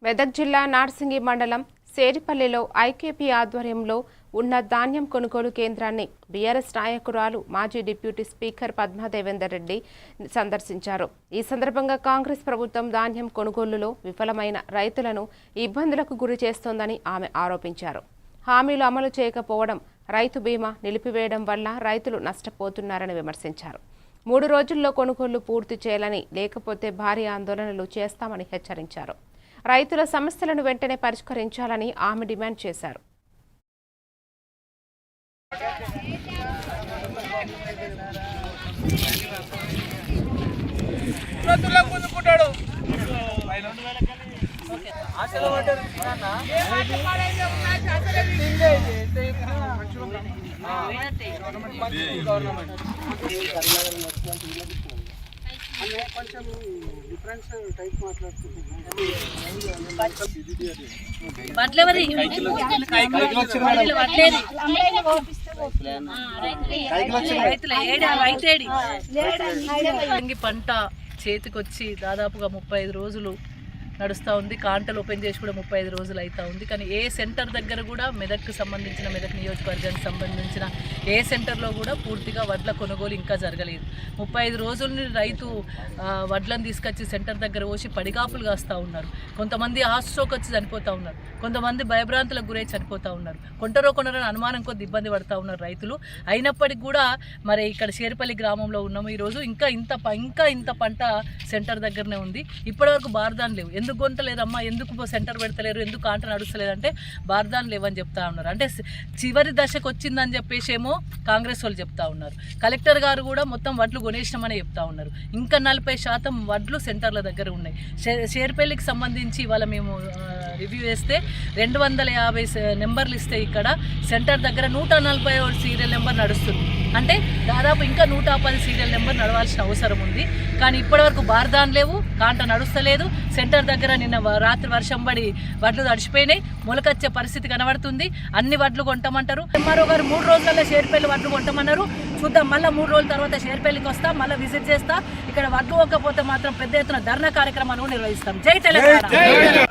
మెదక్ జిల్లా నార్సింగి మండలం సేరిపల్లిలో ఐకేపీ ఆధ్వర్యంలో ఉన్న ధాన్యం కొనుగోలు కేంద్రాన్ని బీఆర్ఎస్ నాయకురాలు మాజీ డిప్యూటీ స్పీకర్ పద్మా దేవేందర్ రెడ్డి సందర్శించారు. ఈ సందర్భంగా కాంగ్రెస్ ప్రభుత్వం ధాన్యం కొనుగోలులో విఫలమైన రైతులను ఇబ్బందులకు గురి చేస్తోందని ఆమె ఆరోపించారు. హామీలు అమలు చేయకపోవడం, రైతు బీమా నిలిపివేయడం వల్ల రైతులు నష్టపోతున్నారని విమర్శించారు. 3 రోజుల్లో కొనుగోళ్లు పూర్తి చేయాలని, లేకపోతే భారీ ఆందోళనలు చేస్తామని హెచ్చరించారు. రైతుల సమస్యలను వెంటనే పరిష్కరించాలని ఆమె డిమాండ్ చేశారు. కొంచెం డిఫరెన్స్ టైప్ పంట చేతికొచ్చి దాదాపుగా 35 రోజులు నడుస్తూ ఉంది. కాంటలు ఓపెన్ చేసి కూడా 35 రోజులు అవుతూ ఉంది. కానీ ఏ సెంటర్ దగ్గర కూడా మెదక్కు సంబంధించిన, మెదక్ నియోజకవర్గానికి సంబంధించిన ఏ సెంటర్లో కూడా పూర్తిగా వడ్ల కొనుగోలు ఇంకా జరగలేదు. 35 రోజులని రైతు వడ్లను తీసుకొచ్చి సెంటర్ దగ్గర పోసి పడిగాపులు కాస్తూ ఉన్నారు. కొంతమంది హార్ట్ స్ట్రోక్ వచ్చి చనిపోతూ ఉన్నారు, కొంతమంది భయభ్రాంతులకు గురై చనిపోతూ ఉన్నారు. కొంటరో అనుమానం కొద్ది ఇబ్బంది పడుతూ ఉన్నారు రైతులు. అయినప్పటికీ కూడా మరి ఇక్కడ షేర్పల్లి గ్రామంలో ఉన్నాము ఈరోజు. ఇంకా ఇంత పంట సెంటర్ దగ్గరనే ఉంది. ఇప్పటివరకు బార్దాన్ లేవు. ఎందుకు కొంటలేరమ్మా, ఎందుకు సెంటర్ పెడతలేరు, ఎందుకు కాంట నడుస్తలేదంటే బార్దాన్ లేవని చెప్తా ఉన్నారు. అంటే చివరి దశకు వచ్చిందని చెప్పేసి ఏమో కాంగ్రెస్ వాళ్ళు చెప్తా ఉన్నారు. కలెక్టర్ గారు కూడా మొత్తం వడ్లు కొనేసినామని చెప్తా ఉన్నారు. ఇంకా 40% వడ్లు సెంటర్ల దగ్గర ఉన్నాయి. షేర్పల్లికి సంబంధించి ఇవాళ మేము రివ్యూ చేస్తే 250 నెంబర్లు ఇస్తే ఇక్కడ సెంటర్ దగ్గర 140 సీరియల్ నెంబర్ నడుస్తుంది. అంటే దాదాపు ఇంకా 110 సీరియల్ నెంబర్ నడవాల్సిన అవసరం ఉంది. కానీ ఇప్పటివరకు బార్దాన్ లేవు, కాంట నడుస్తలేదు. సెంటర్ దగ్గర నిన్న రాత్రి వర్షం పడి వడ్లు తడిచిపోయినాయి, మొలకొచ్చే పరిస్థితి కనబడుతుంది. అన్ని వడ్లు కొంటామంటారు. ఎంఆర్ఓ గారు 3 రోజులలో షేర్పల్లి వడ్లు కొంటామన్నారు. చూద్దాం, మళ్ళీ 3 రోజుల తర్వాత షేర్పల్లికి వస్తా, మళ్ళీ విజిట్ చేస్తా. ఇక్కడ వడ్లు ఒక్కపోతే మాత్రం పెద్ద ఎత్తున ధర్నా కార్యక్రమాన్ని నిర్వహిస్తాం. జై తెలంగాణ.